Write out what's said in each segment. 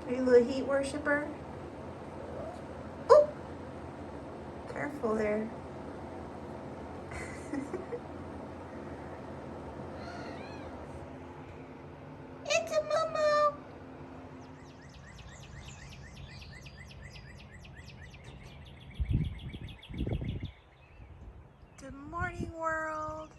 Are you a little heat worshiper? Oh, careful there. It's a Momo. Good morning, world.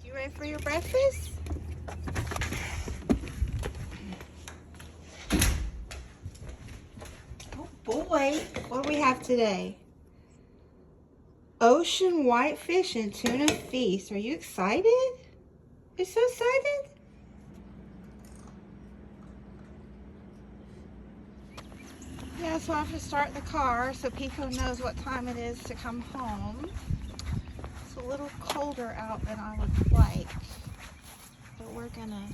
You ready for your breakfast? Oh boy, what do we have today? Ocean whitefish and tuna feast. Are you excited? You're so excited? Yeah, so I have to start the car so Pico knows what time it is to come home. It's a little colder out than I would like. But we're gonna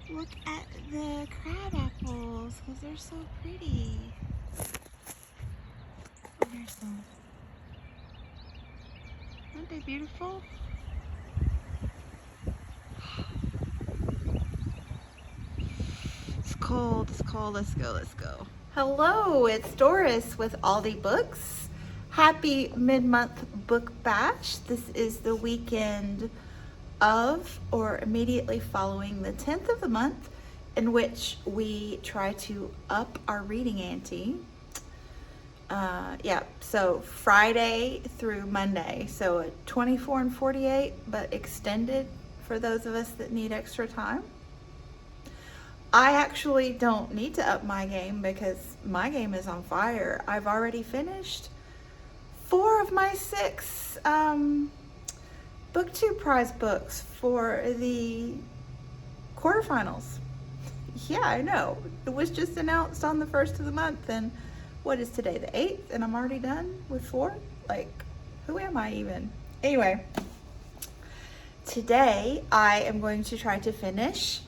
look at the crab apples because they're so pretty. Oh, there's some. Aren't they beautiful? It's cold, it's cold. Let's go, let's go. Hello, it's Doris with Aldi Books. Happy mid-month book bash. This is the weekend of or immediately following the 10th of the month, in which we try to up our reading ante. So Friday through Monday, so a 24 and 48, but extended for those of us that need extra time. I actually don't need to up my game because my game is on fire. I've already finished 4 of my 6 BookTube prize books for the quarterfinals. Yeah, I know. It was just announced on the 1st of the month, and what is today, the 8th, and I'm already done with 4? Like, who am I even? Anyway, today I am going to try to finish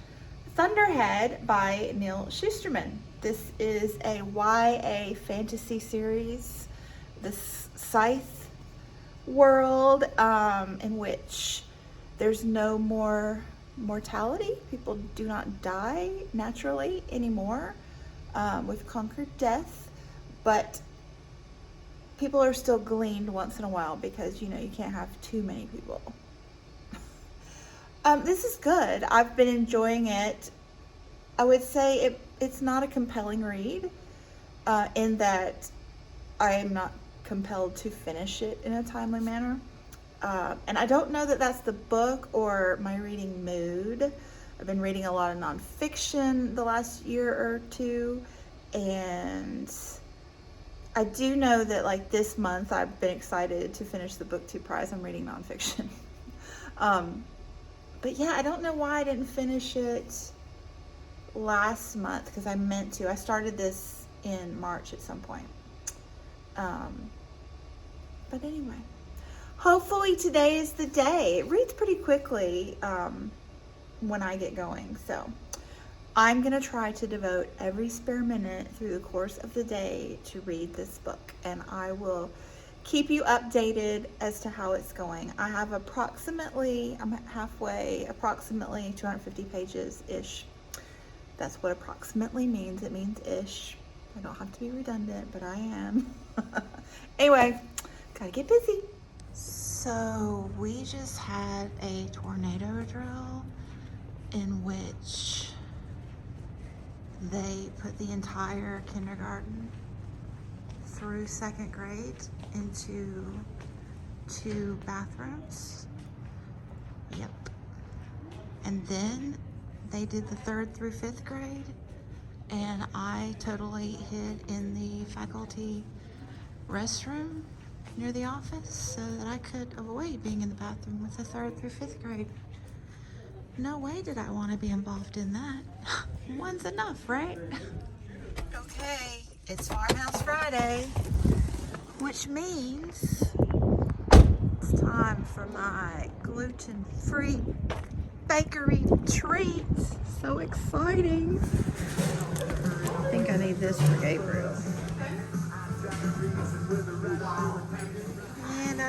Thunderhead by Neil Shusterman. This is a YA fantasy series, this scythe world in which there's no more mortality. People do not die naturally anymore. We've conquered death, but people are still gleaned once in a while because, you know, you can't have too many people. This is good. I've been enjoying it. I would say it's not a compelling read in that I am not compelled to finish it in a timely manner. And I don't know that that's the book or my reading mood. I've been reading a lot of nonfiction the last year or two, and I do know that like this month I've been excited to finish the BookTube prize. I'm reading nonfiction. But yeah, I don't know why I didn't finish it last month because I meant to. I started this in March at some point. But anyway, hopefully today is the day. It reads pretty quickly when I get going. So I'm going to try to devote every spare minute through the course of the day to read this book. And I will keep you updated as to how it's going. I have I'm halfway, approximately 250 pages-ish. That's what approximately means. It means ish. I don't have to be redundant, but I am. Anyway, gotta get busy. So we just had a tornado drill in which they put the entire kindergarten through 2nd grade into 2 bathrooms. Yep. And then they did the 3rd through 5th grade, and I totally hid in the faculty restroom near the office so that I could avoid being in the bathroom with the 3rd through 5th grade. No way did I want to be involved in that. One's enough, right? Okay, it's Farmhouse Friday, which means it's time for my gluten-free bakery treats. So exciting. I think I need this for Gabriel.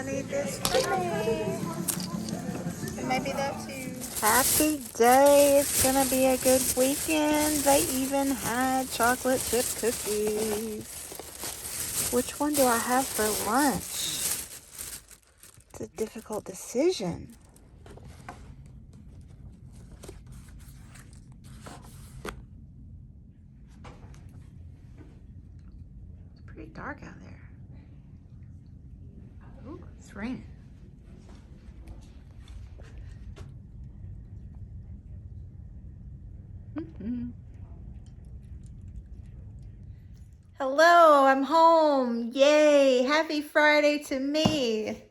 I need this for me. And maybe that too. Happy day. It's gonna be a good weekend. They even had chocolate chip cookies. Which one do I have for lunch? It's a difficult decision. It's pretty dark out there. Ooh, it's raining. Hello, I'm home. Yay, happy Friday to me.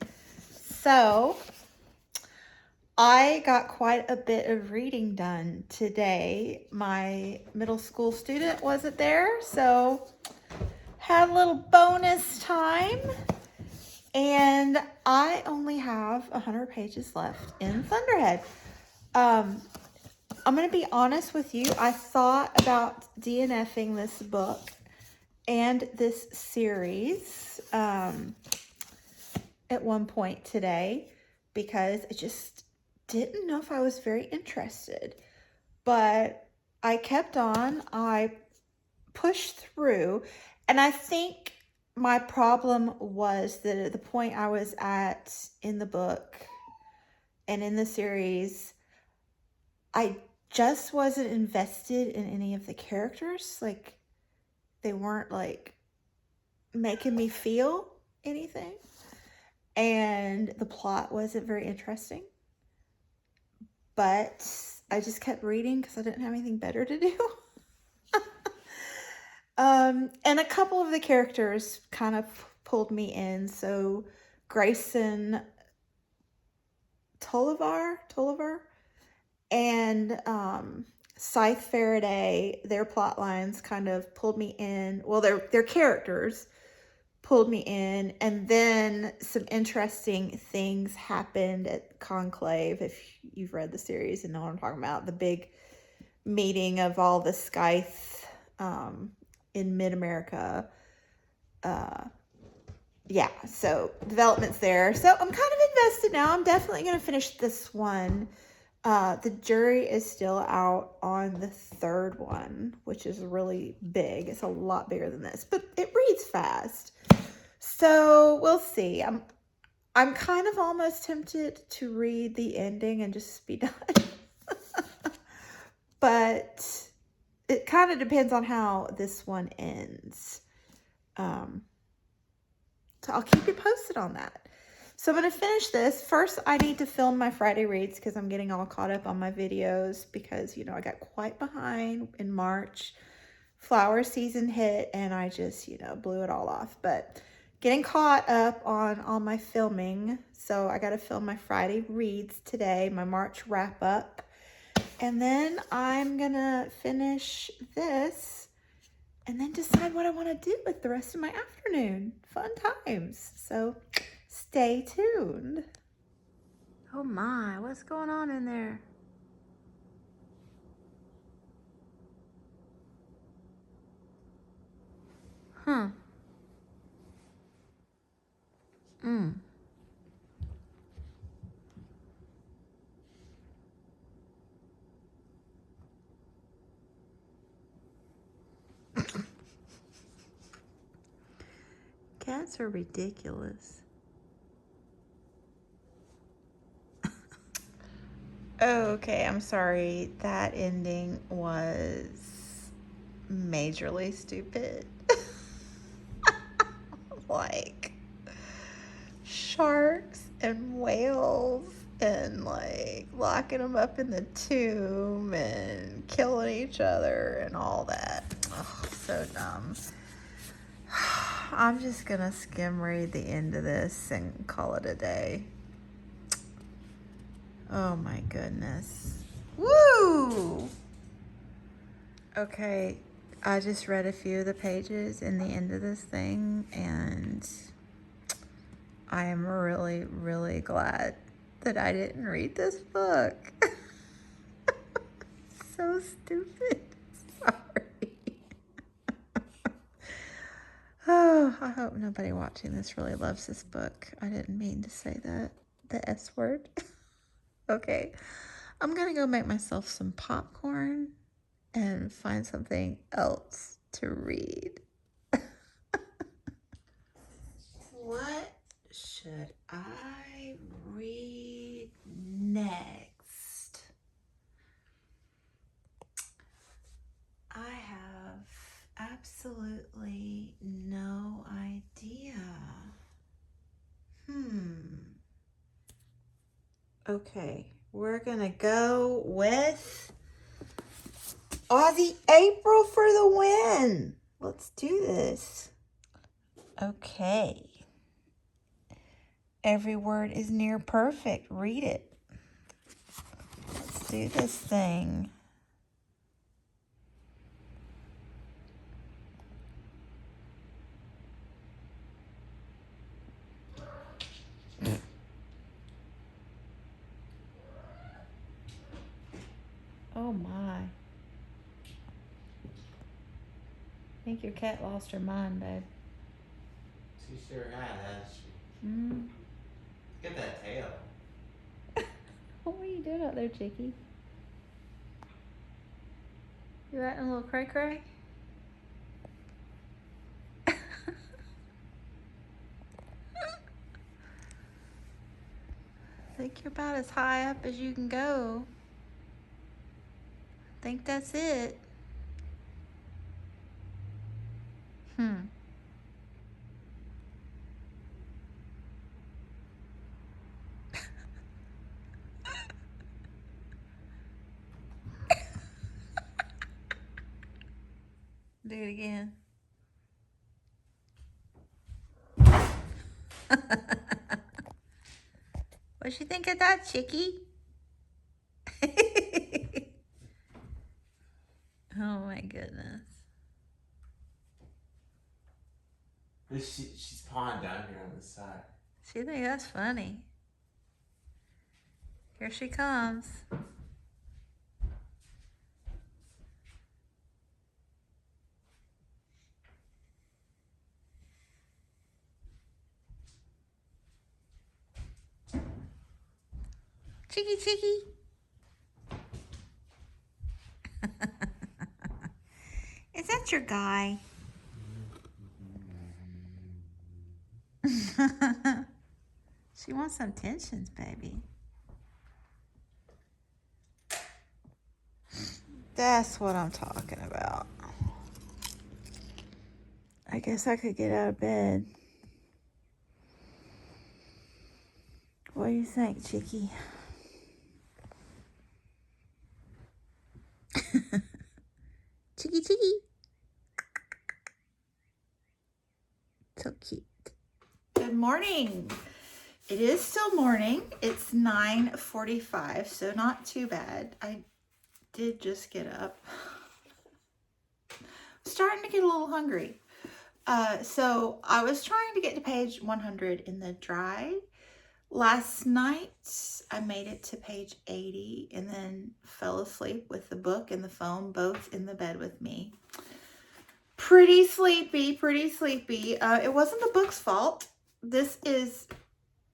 So, I got quite a bit of reading done today. My middle school student wasn't there, so had a little bonus time. And I only have 100 pages left in Thunderhead. I'm going to be honest with you. I thought about DNFing this book and this series at one point today because I just didn't know if I was very interested. But I kept on. I pushed through. And I think my problem was that at the point I was at in the book and in the series, I just wasn't invested in any of the characters. Like, they weren't like making me feel anything. And the plot wasn't very interesting. But I just kept reading because I didn't have anything better to do. And a couple of the characters kind of pulled me in. So Grayson Tolliver and Scythe Faraday, their plot lines kind of pulled me in. Well, their characters pulled me in, and then some interesting things happened at Conclave. If you've read the series and know what I'm talking about, the big meeting of all the Scythe in mid-America. Yeah, so developments there. So I'm kind of invested now. I'm definitely going to finish this one. The jury is still out on the third one, which is really big. It's a lot bigger than this, but it reads fast. So we'll see. I'm kind of almost tempted to read the ending and just be done. But it kind of depends on how this one ends. So I'll keep you posted on that. So I'm going to finish this. First, I need to film my Friday reads because I'm getting all caught up on my videos because, you know, I got quite behind in March. Flower season hit and I just, you know, blew it all off. But getting caught up on all my filming. So I got to film my Friday reads today, my March wrap up. And then I'm going to finish this and then decide what I want to do with the rest of my afternoon. Fun times. So stay tuned. Oh my, what's going on in there? Huh. Cats are ridiculous. Okay, I'm sorry. That ending was majorly stupid. Like sharks and whales and like locking them up in the tomb and killing each other and all that. Oh, so dumb. I'm just gonna skim read the end of this and call it a day. Oh my goodness. Woo! Okay, I just read a few of the pages in the end of this thing, and I am really, really glad that I didn't read this book. So stupid. Sorry. Oh, I hope nobody watching this really loves this book. I didn't mean to say that. The S word. Okay. I'm going to go make myself some popcorn and find something else to read. What should I read next? I have absolutely no idea. Okay, we're gonna go with Aussie April for the win. Let's do this. Okay. Every word is near perfect. Read it. Let's do this thing. Oh my. I think your cat lost her mind, babe. She sure has, she? Mm. Look at that tail. What are you doing out there, Chicky? You acting a little cray-cray? I think you're about as high up as you can go. I think that's it. Do it again. What'd you think of that, Chicky? Oh my goodness. She's pawing down here on the side. She thinks that's funny. Here she comes. Chicky, Chicky. Is that your guy? She wants some tensions, baby. That's what I'm talking about. I guess I could get out of bed. What do you think, Chicky? Chicky, Chicky. So cute. Good morning. It is still morning. It's 9:45, so not too bad. I did just get up. Starting to get a little hungry. So I was trying to get to page 100 in the dry. Last night, I made it to page 80 and then fell asleep with the book and the phone both in the bed with me. Pretty sleepy, pretty sleepy. It wasn't the book's fault. This is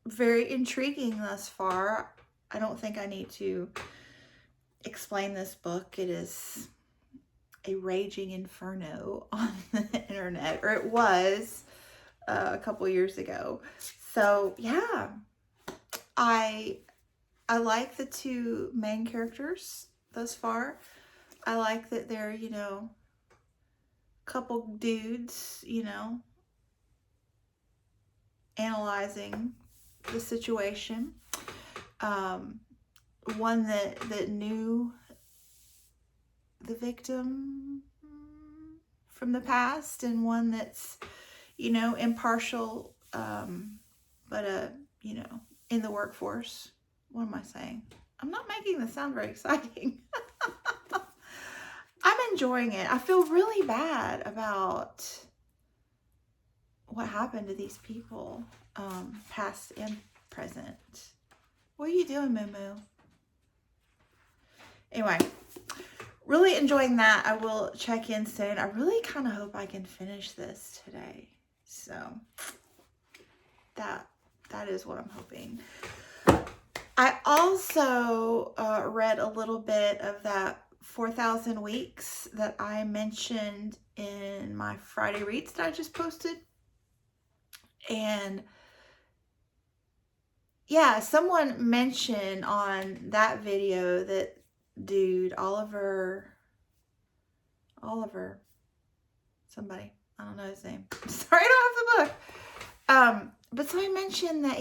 very intriguing thus far. I don't think I need to explain this book. It is a raging inferno on the internet, or it was a couple years ago. So yeah, I like the two main characters thus far. I like that they're, you know, couple dudes, you know, analyzing the situation. One that knew the victim from the past, and one that's, you know, impartial, but you know, in the workforce. What am I saying? I'm not making this sound very exciting. I'm enjoying it. I feel really bad about what happened to these people, past and present. What are you doing, Moo Moo? Anyway, really enjoying that. I will check in soon. I really kind of hope I can finish this today. So that is what I'm hoping. I also read a little bit of that 4,000 Weeks that I mentioned in my Friday Reads that I just posted. And yeah, someone mentioned on that video that dude, Oliver, somebody, I don't know his name. Sorry, I don't have the book. But somebody mentioned that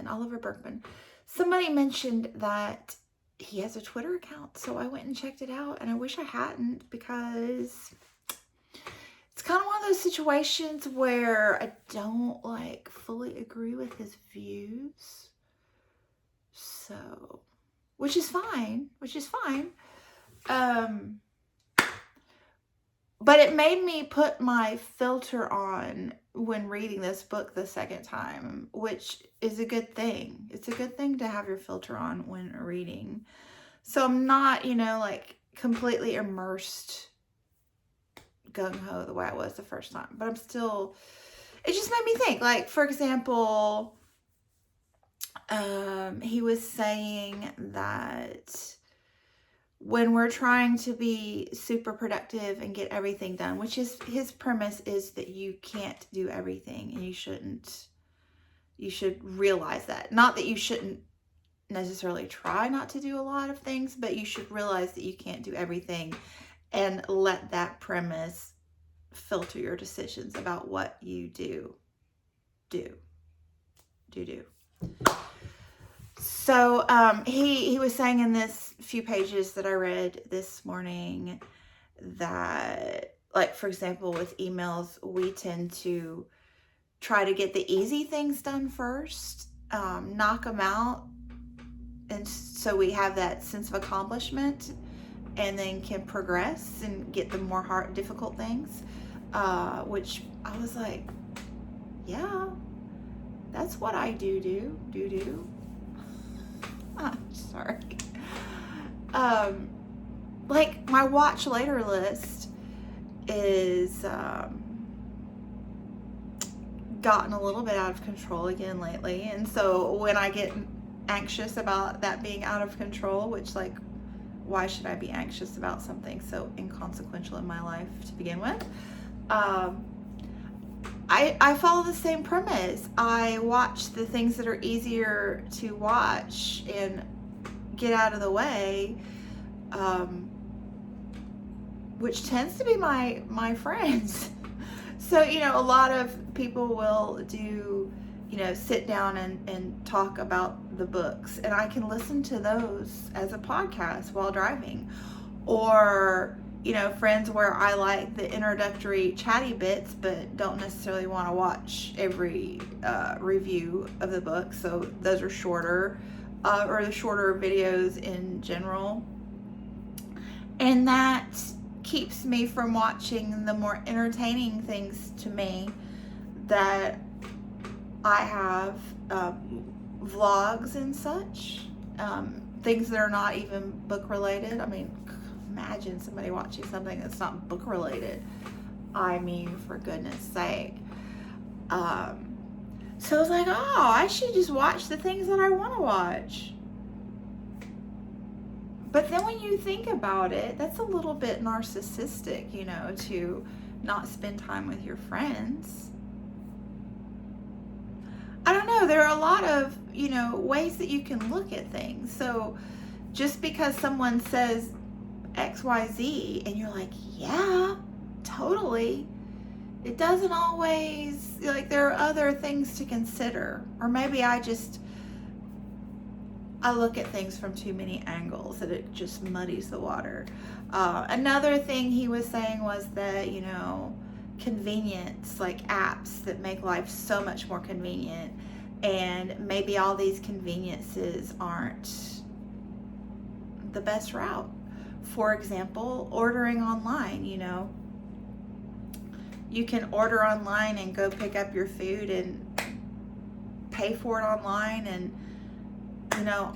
Oliver Berkman. Somebody mentioned that he has a Twitter account. So I went and checked it out, and I wish I hadn't, because it's kind of one of those situations where I don't like fully agree with his views. So, which is fine. But it made me put my filter on when reading this book the second time, which is a good thing. It's a good thing to have your filter on when reading. So I'm not, like completely immersed gung-ho the way I was the first time. But I'm still, it just made me think. Like, for example, he was saying that when we're trying to be super productive and get everything done, which is his premise, is that you can't do everything, and you should realize that. Not that you shouldn't necessarily try not to do a lot of things, but you should realize that you can't do everything, and let that premise filter your decisions about what you do. So he was saying in this few pages that I read this morning that, like, for example, with emails, we tend to try to get the easy things done first, knock them out, and so we have that sense of accomplishment, and then can progress and get the more difficult things, which I was like, yeah, that's what I do. I'm sorry. Like, my watch later list is gotten a little bit out of control again lately. And so when I get anxious about that being out of control, which, like, why should I be anxious about something so inconsequential in my life to begin with? I follow the same premise. I watch the things that are easier to watch and get out of the way, which tends to be my friends. So, a lot of people will do, sit down and talk about the books, and I can listen to those as a podcast while driving. Or, friends where I like the introductory chatty bits, but don't necessarily want to watch every review of the book. So those are shorter, or the shorter videos in general. And that keeps me from watching the more entertaining things to me that I have, vlogs and such, things that are not even book related. I mean, imagine somebody watching something that's not book related. I mean, for goodness sake. So I was like, oh, I should just watch the things that I want to watch. But then when you think about it, that's a little bit narcissistic, to not spend time with your friends. I don't know. There are a lot of, ways that you can look at things. So just because someone says XYZ and you're like, yeah, totally, it doesn't always, like, there are other things to consider. Or maybe I look at things from too many angles and it just muddies the water. Another thing he was saying was that, convenience, like apps that make life so much more convenient, and maybe all these conveniences aren't the best route. For example, ordering online. You can order online and go pick up your food and pay for it online, and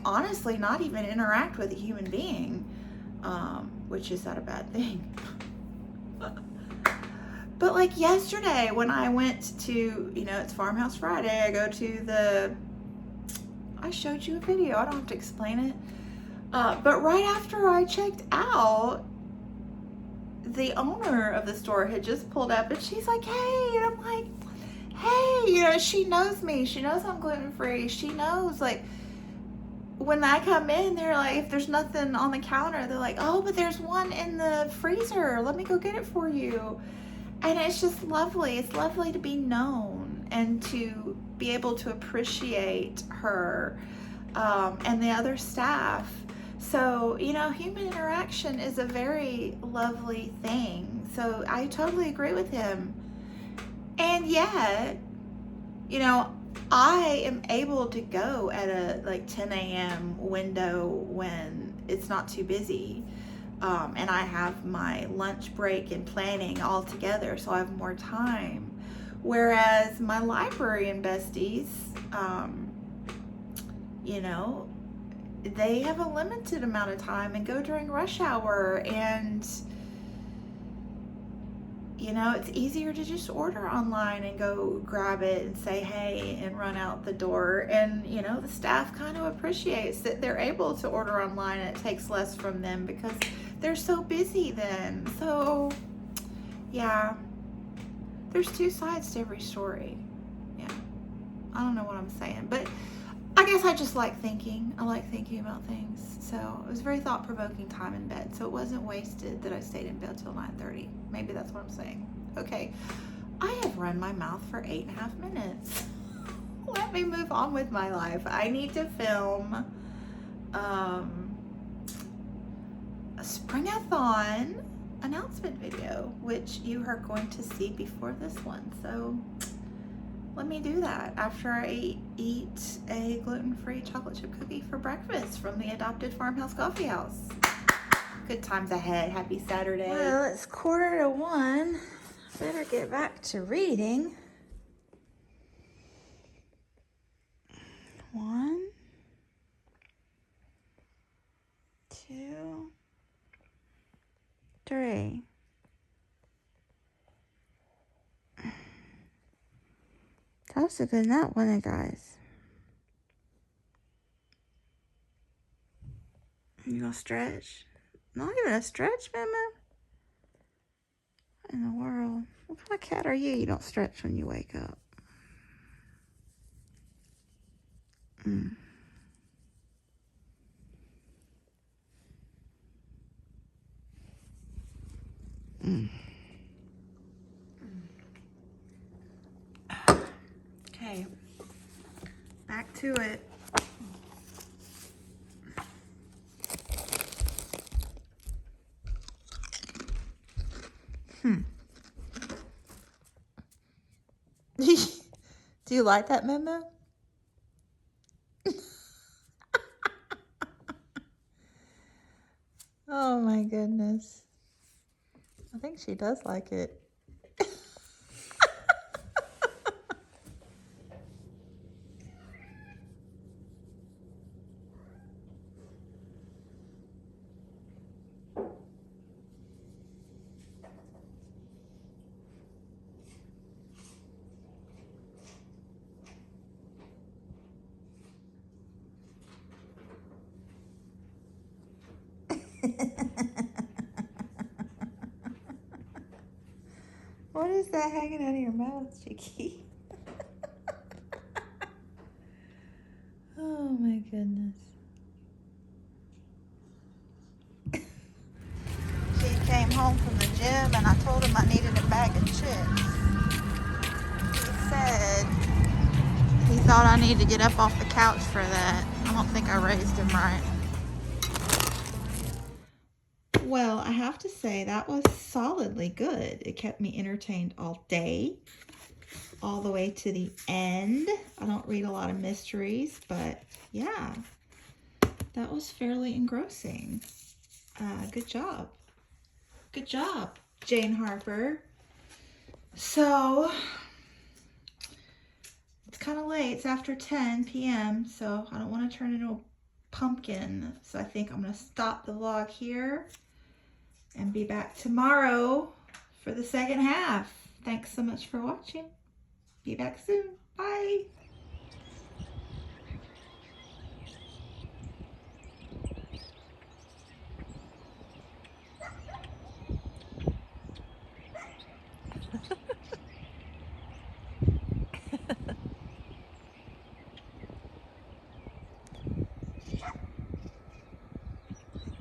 honestly not even interact with a human being, which is not a bad thing. But like yesterday when I went to, it's Farmhouse Friday, I go to I showed you a video, I don't have to explain it. But right after I checked out, the owner of the store had just pulled up and she's like, hey, and I'm like, hey, she knows me. She knows I'm gluten-free. She knows, like, when I come in, they're like, if there's nothing on the counter, they're like, oh, but there's one in the freezer. Let me go get it for you. And it's just lovely. It's lovely to be known and to be able to appreciate her and the other staff. So, human interaction is a very lovely thing. So I totally agree with him. And yet, I am able to go at a like 10 a.m. window when it's not too busy. And I have my lunch break and planning all together, so I have more time. Whereas my librarian besties, they have a limited amount of time and go during rush hour, and it's easier to just order online and go grab it and say hey and run out the door. And the staff kind of appreciates that they're able to order online and it takes less from them because they're so busy then. So yeah, there's two sides to every story. Yeah, I don't know what I'm saying, but I guess I just like thinking. I like thinking about things. So it was a very thought-provoking time in bed. So it wasn't wasted that I stayed in bed till 9:30. Maybe that's what I'm saying. Okay, I have run my mouth for 8.5 minutes. Let me move on with my life. I need to film a Springathon announcement video, which you are going to see before this one. So let me do that after I eat a gluten-free chocolate chip cookie for breakfast from the Adopted Farmhouse Coffee House. Good times ahead. Happy Saturday. Well, it's 1:45. Better get back to reading. 1, 2, 3. That was a good nap, wasn't it, guys? You gonna stretch? Not even a stretch, Mama? What in the world? What kind of cat are you? You don't stretch when you wake up. Mm. Mm. Okay, back to it. Do you like that memo? Oh my goodness. I think she does like it. What is that hanging out of your mouth, Chicky? Oh my goodness. He came home from the gym and I told him I needed a bag of chips. He said he thought I needed to get up off the couch for that. I don't think I raised him right. Well, I have to say that was solidly good. It kept me entertained all day, all the way to the end. I don't read a lot of mysteries, but yeah, that was fairly engrossing. Good job. Good job, Jane Harper. So, it's kind of late. It's after 10 p.m., so I don't want to turn into a pumpkin. So I think I'm going to stop the vlog here and be back tomorrow for the second half. Thanks so much for watching. Be back soon. Bye.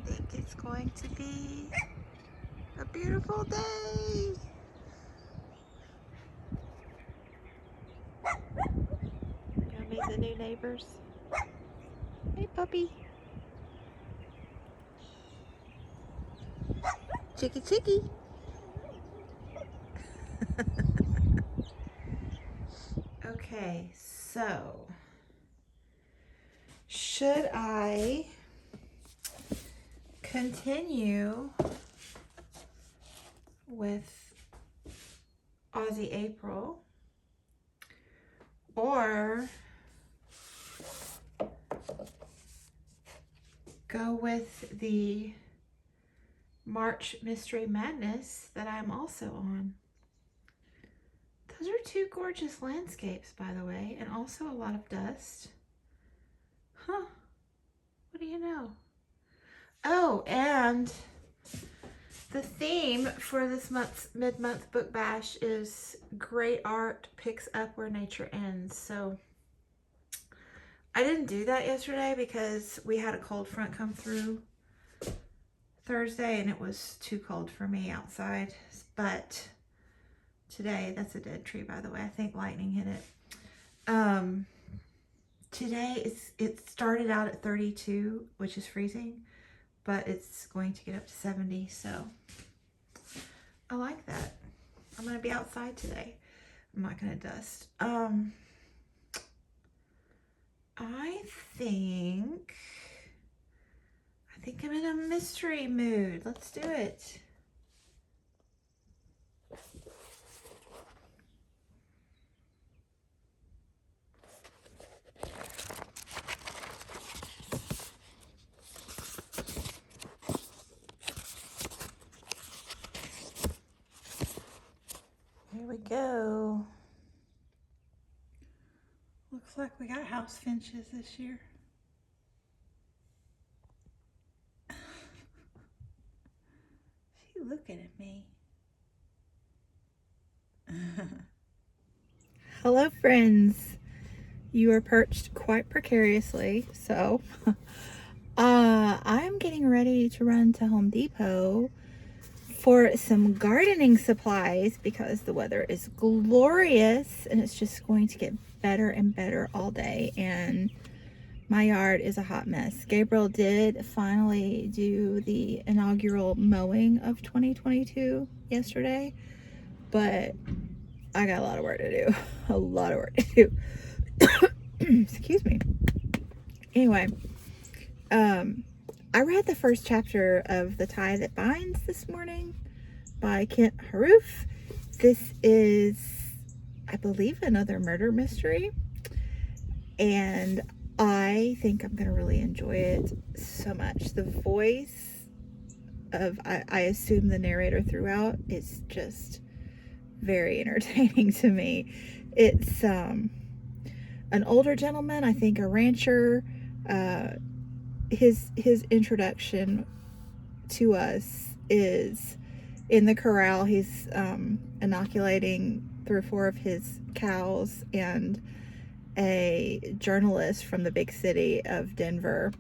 I think it's going to be a beautiful day. Gonna meet the new neighbors. Hey, puppy. Chicky, chicky. Okay, so should I continue with Aussie April or go with the March Mystery Madness that I'm also on? Those are two gorgeous landscapes, by the way, and also a lot of dust. Huh. What do you know? Oh, and the theme for this month's mid-month book bash is great art picks up where nature ends. So I didn't do that yesterday because we had a cold front come through Thursday and it was too cold for me outside. But today, that's a dead tree, by the way. I think lightning hit it. Today it started out at 32, which is freezing, but it's going to get up to 70, so I like that. I'm going to be outside today. I'm not going to dust. I think I'm in a mystery mood. Let's do it. Here we go. Looks like we got house finches this year. She looking at me. Hello, friends. You are perched quite precariously, so I'm getting ready to run to Home Depot for some gardening supplies because the weather is glorious and it's just going to get better and better all day, and my yard is a hot mess. Gabriel did finally do the inaugural mowing of 2022 yesterday, but I got a lot of work to do. A lot of work to do. Excuse me. Anyway, I read the first chapter of The Tie That Binds this morning by Kent Haruf. This is, I believe, another murder mystery, and I think I'm gonna really enjoy it so much. The voice of, I assume the narrator throughout, is just very entertaining to me. It's an older gentleman, I think a rancher. His introduction to us is in the corral. He's inoculating 3 or 4 of his cows, and a journalist from the big city of Denver,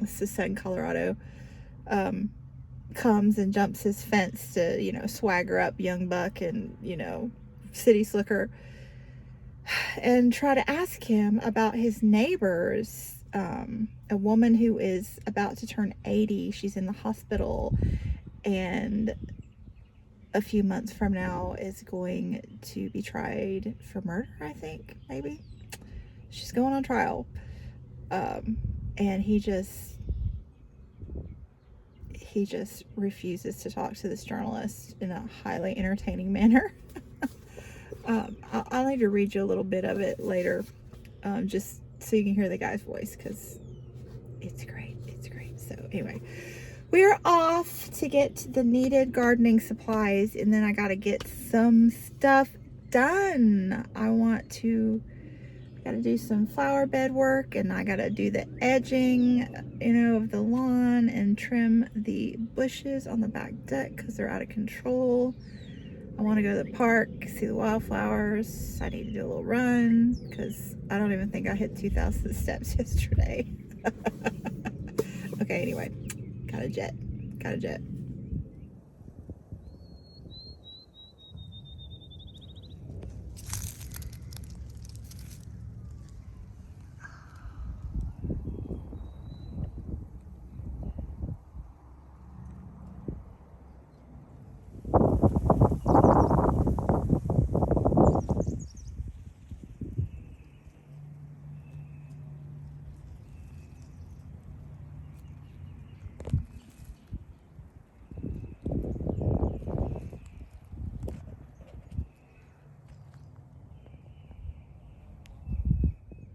this is set in Colorado, comes and jumps his fence to, you know, swagger up young buck and, you know, city slicker, and try to ask him about his neighbors. A woman who is about to turn 80, she's in the hospital, and a few months from now is going to be tried for murder, I think, maybe. She's going on trial. And he just refuses to talk to this journalist in a highly entertaining manner. I'll need to read you a little bit of it later, just so you can hear the guy's voice, because it's great. So anyway, we're off to get the needed gardening supplies, and then I got to get some stuff done. I got to do some flower bed work, and I got to do the edging, of the lawn and trim the bushes on the back deck because they're out of control. I want to go to the park, see the wildflowers. I need to do a little run because I don't even think I hit 2,000 steps yesterday. Okay, anyway, got a jet.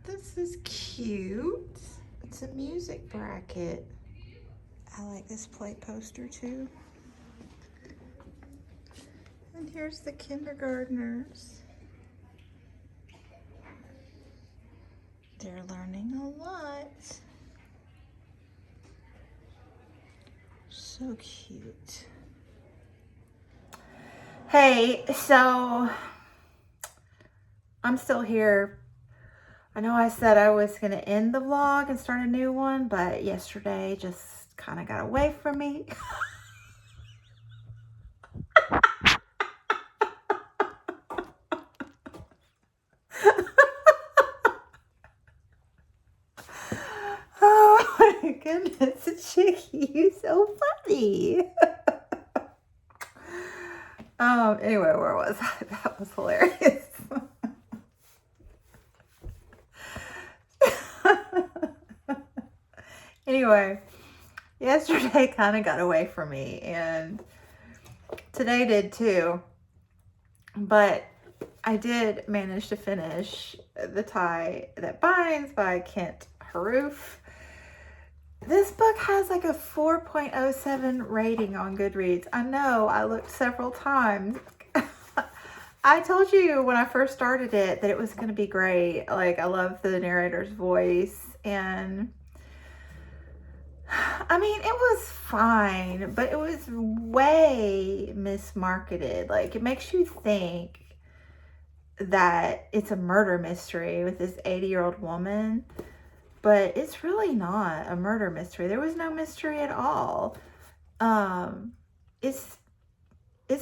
This is cute. It's a music bracket. I like this plate poster too. And here's the kindergartners. They're learning a lot. So cute. Hey, so I'm still here. I know I said I was going to end the vlog and start a new one, but yesterday just kind of got away from me. Oh my goodness, Chicky, you're so funny. Anyway, where was I? That was hilarious. Anyway, yesterday kind of got away from me, and today did too. But I did manage to finish The Tie That Binds by Kent Haroof. This book has like a 4.07 rating on Goodreads. I know, I looked several times. I told you when I first started it that it was going to be great. Like, I love the narrator's voice, and I mean, it was fine, but it was way mismarketed. Like, it makes you think that it's a murder mystery with this 80-year-old woman, but it's really not a murder mystery. There was no mystery at all. It's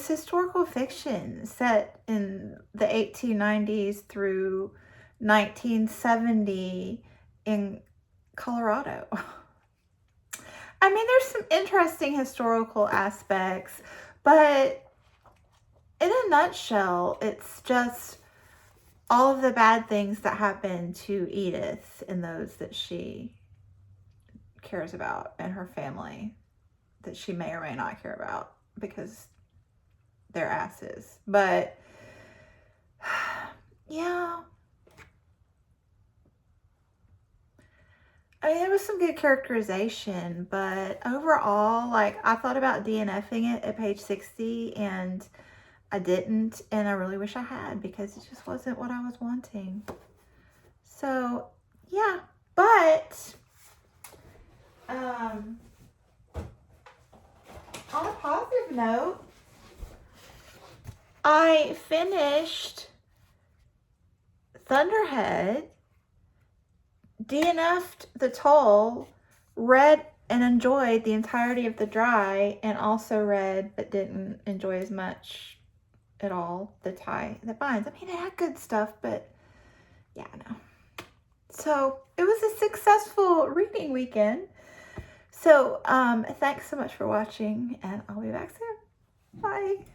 historical fiction set in the 1890s through 1970 in Colorado. I mean, there's some interesting historical aspects, but in a nutshell, it's just all of the bad things that happen to Edith and those that she cares about and her family that she may or may not care about because they're asses. But yeah, I mean, there was some good characterization, but overall, like, I thought about DNFing it at page 60, and I didn't, and I really wish I had, because it just wasn't what I was wanting. So, yeah, but, on a positive note, I finished Thunderhead, DNF'd The Toll, read and enjoyed the entirety of The Dry, and also read but didn't enjoy as much at all The Tie That Binds. I mean, it had good stuff, but yeah, no. So it was a successful reading weekend. So thanks so much for watching, and I'll be back soon. Bye.